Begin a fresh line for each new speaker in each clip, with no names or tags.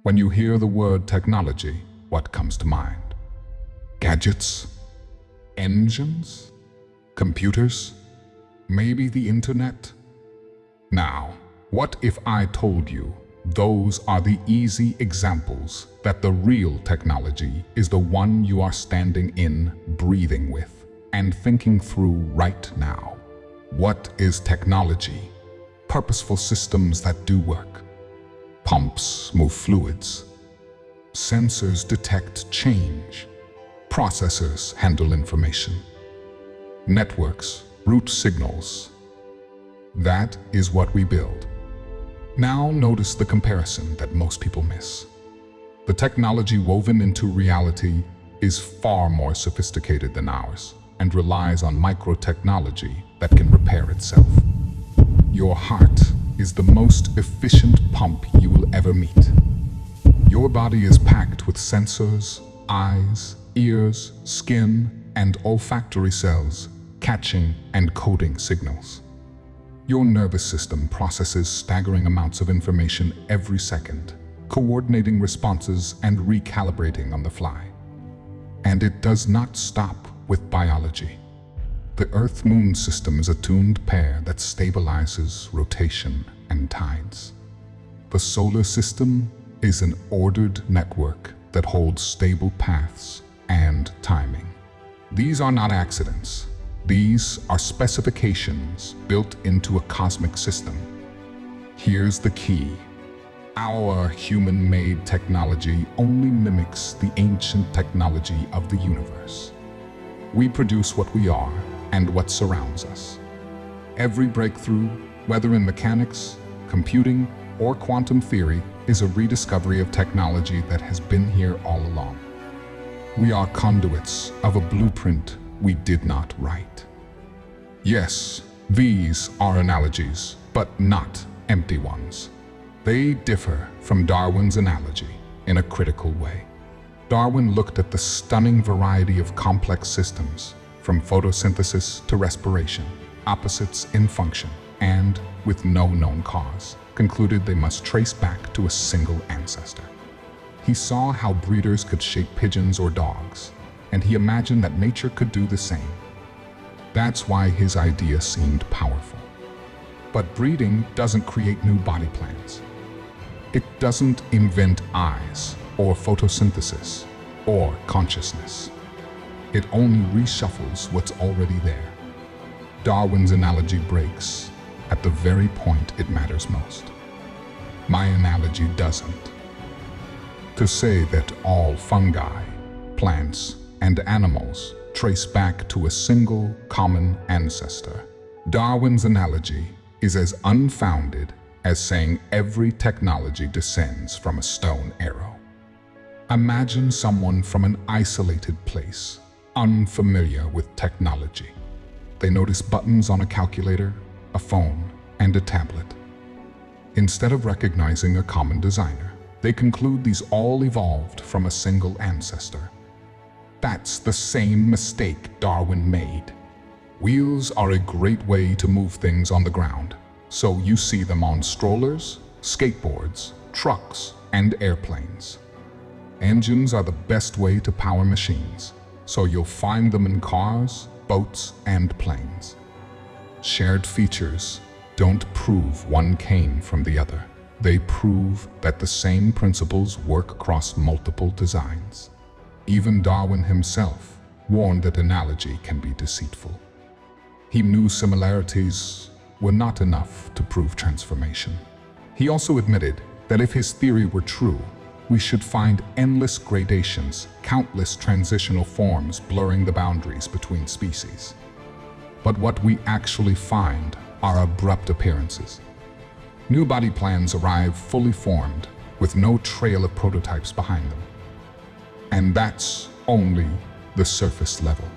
When you hear the word technology, what comes to mind? Gadgets? Engines? Computers? Maybe the internet? Now, what if I told you those are the easy examples that the real technology is the one you are standing in, breathing with, and thinking through right now? What is technology? Purposeful systems that do work. Pumps move fluids. Sensors detect change. Processors handle information. Networks route signals. That is what we build. Now notice the comparison that most people miss. The technology woven into reality is far more sophisticated than ours and relies on microtechnology that can repair itself. Your heart is the most efficient pump you will ever meet. Your body is packed with sensors, eyes, ears, skin, and olfactory cells, catching and coding signals. Your nervous system processes staggering amounts of information every second, coordinating responses and recalibrating on the fly. And it does not stop with biology. The Earth-Moon system is a tuned pair that stabilizes rotation and tides. The solar system is an ordered network that holds stable paths and timing. These are not accidents. These are specifications built into a cosmic system. Here's the key. Our human-made technology only mimics the ancient technology of the universe. We produce what we are and what surrounds us. Every breakthrough, whether in mechanics, computing, or quantum theory, is a rediscovery of technology that has been here all along. We are conduits of a blueprint we did not write. Yes, these are analogies, but not empty ones. They differ from Darwin's analogy in a critical way. Darwin looked at the stunning variety of complex systems, from photosynthesis to respiration, opposites in function, and, with no known cause, concluded they must trace back to a single ancestor. He saw how breeders could shape pigeons or dogs, and he imagined that nature could do the same. That's why his idea seemed powerful. But breeding doesn't create new body plans. It doesn't invent eyes, or photosynthesis, or consciousness. It only reshuffles what's already there. Darwin's analogy breaks at the very point it matters most. My analogy doesn't. To say that all fungi, plants, and animals trace back to a single common ancestor. Darwin's analogy is as unfounded as saying every technology descends from a stone arrow. Imagine someone from an isolated place, unfamiliar with technology. They notice buttons on a calculator, a phone, and a tablet. Instead of recognizing a common designer, they conclude these all evolved from a single ancestor. That's the same mistake Darwin made. Wheels are a great way to move things on the ground, so you see them on strollers, skateboards, trucks, and airplanes. Engines are the best way to power machines, so you'll find them in cars, boats, and planes. Shared features don't prove one came from the other. They prove that the same principles work across multiple designs. Even Darwin himself warned that analogy can be deceitful. He knew similarities were not enough to prove transformation. He also admitted that if his theory were true, we should find endless gradations, countless transitional forms blurring the boundaries between species. But what we actually find are abrupt appearances. New body plans arrive fully formed, with no trail of prototypes behind them. And that's only the surface level.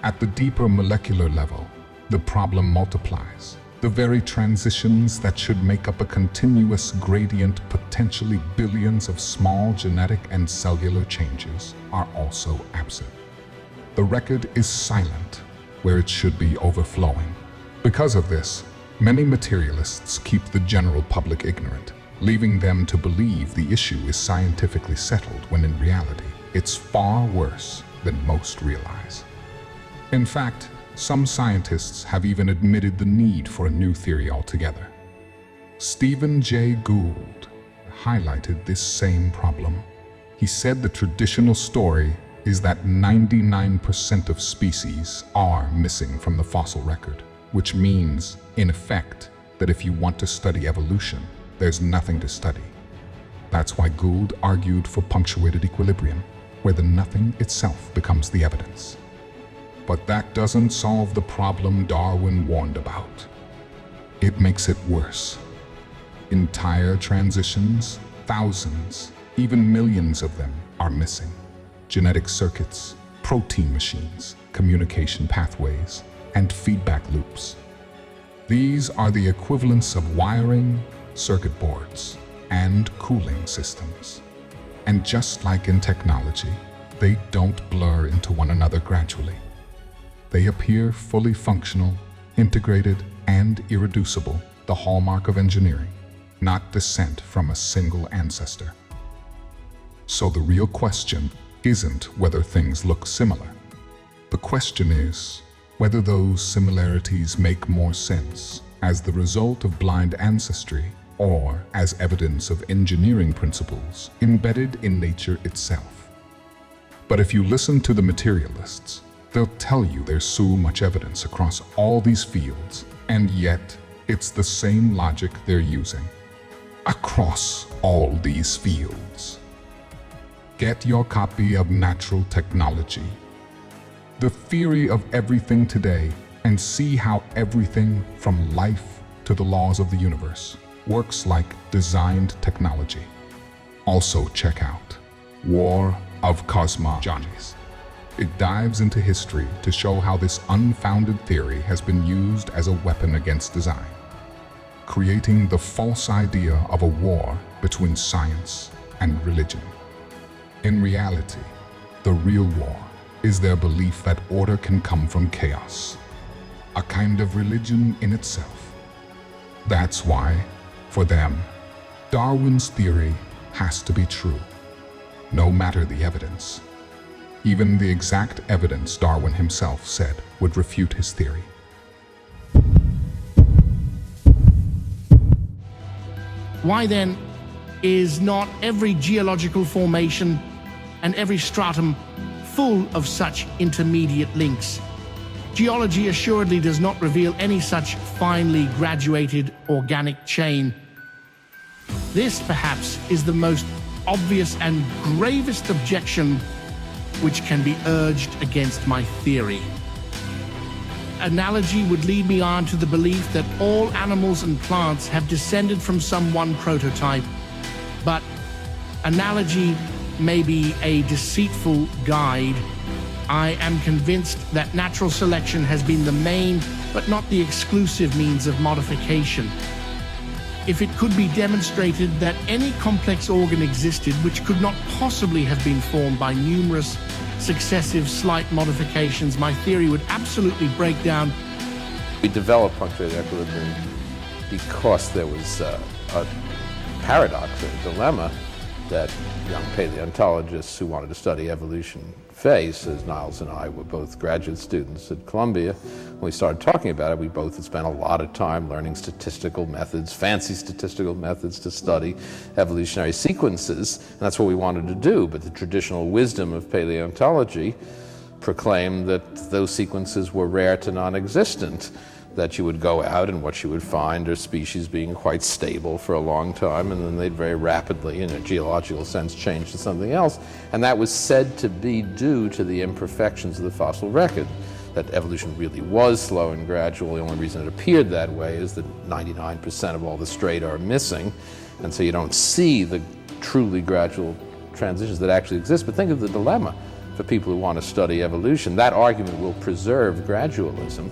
At the deeper molecular level, the problem multiplies. The very transitions that should make up a continuous gradient, potentially billions of small genetic and cellular changes, are also absent. The record is silent where it should be overflowing. Because of this, many materialists keep the general public ignorant. leaving them to believe the issue is scientifically settled when in reality, it's far worse than most realize. In fact, some scientists have even admitted the need for a new theory altogether. Stephen Jay Gould highlighted this same problem. He said the traditional story is that 99% of species are missing from the fossil record, which means, in effect, that if you want to study evolution, there's nothing to study. That's why Gould argued for punctuated equilibrium, where the nothing itself becomes the evidence. But that doesn't solve the problem Darwin warned about. It makes it worse. Entire transitions, thousands, even millions of them are missing. Genetic circuits, protein machines, communication pathways, and feedback loops. These are the equivalents of wiring, circuit boards, and cooling systems. And just like in technology, they don't blur into one another gradually. They appear fully functional, integrated, and irreducible, the hallmark of engineering, not descent from a single ancestor. So the real question isn't whether things look similar. The question is whether those similarities make more sense as the result of blind ancestry or as evidence of engineering principles embedded in nature itself. But if you listen to the materialists, they'll tell you there's so much evidence across all these fields, and yet it's the same logic they're using. Across all these fields. Get your copy of Natural Technology, the theory of everything today, and see how everything from life to the laws of the universe works like designed technology. Also check out War of Cosmogonies. It dives into history to show how this unfounded theory has been used as a weapon against design, creating the false idea of a war between science and religion. In reality, the real war is their belief that order can come from chaos, a kind of religion in itself. That's why, for them, Darwin's theory has to be true, no matter the evidence. Even the exact evidence Darwin himself said would refute his theory.
Why then is not every geological formation and every stratum full of such intermediate links? Geology assuredly does not reveal any such finely graduated organic chain. This, perhaps, is the most obvious and gravest objection which can be urged against my theory. Analogy would lead me on to the belief that all animals and plants have descended from some one prototype, but analogy may be a deceitful guide. I am convinced that natural selection has been the main, but not the exclusive means of modification. If it could be demonstrated that any complex organ existed which could not possibly have been formed by numerous successive slight modifications, my theory would absolutely break down.
We developed punctuated equilibrium because there was a paradox, a dilemma that young paleontologists who wanted to study evolution face, as Niles and I were both graduate students at Columbia. When we started talking about it, we both had spent a lot of time learning statistical methods, fancy statistical methods to study evolutionary sequences, and that's what we wanted to do. But the traditional wisdom of paleontology proclaimed that those sequences were rare to non-existent, that you would go out and what you would find are species being quite stable for a long time, and then they'd very rapidly, in a geological sense, change to something else. And that was said to be due to the imperfections of the fossil record, that evolution really was slow and gradual. The only reason it appeared that way is that 99% of all the strata are missing, and so you don't see the truly gradual transitions that actually exist. But think of the dilemma for people who want to study evolution. That argument will preserve gradualism,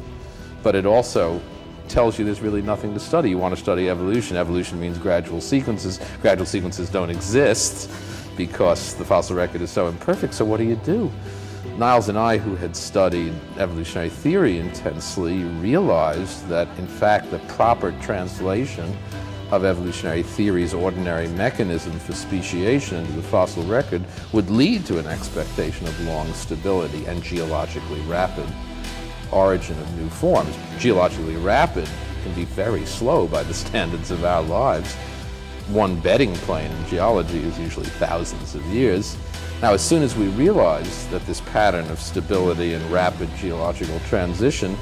but it also tells you there's really nothing to study. You want to study evolution. Evolution means gradual sequences. Gradual sequences don't exist because the fossil record is so imperfect. So what do? Niles and I, who had studied evolutionary theory intensely, realized that, in fact, the proper translation of evolutionary theory's ordinary mechanism for speciation into the fossil record would lead to an expectation of long stability and geologically rapid origin of new forms. Geologically rapid can be very slow by the standards of our lives. One bedding plane in geology is usually thousands of years. Now, as soon as we realize that this pattern of stability and rapid geological transition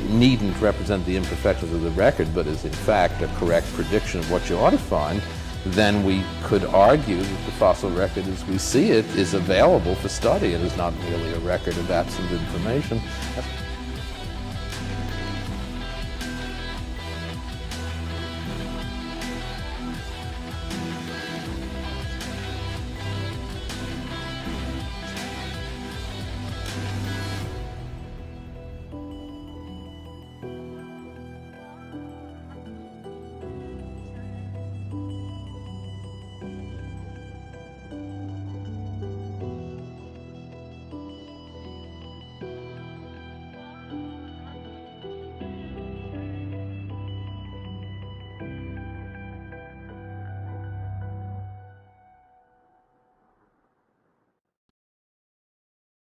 needn't represent the imperfections of the record, but is in fact a correct prediction of what you ought to find, then we could argue that the fossil record as we see it is available for study and is not merely a record of absent information.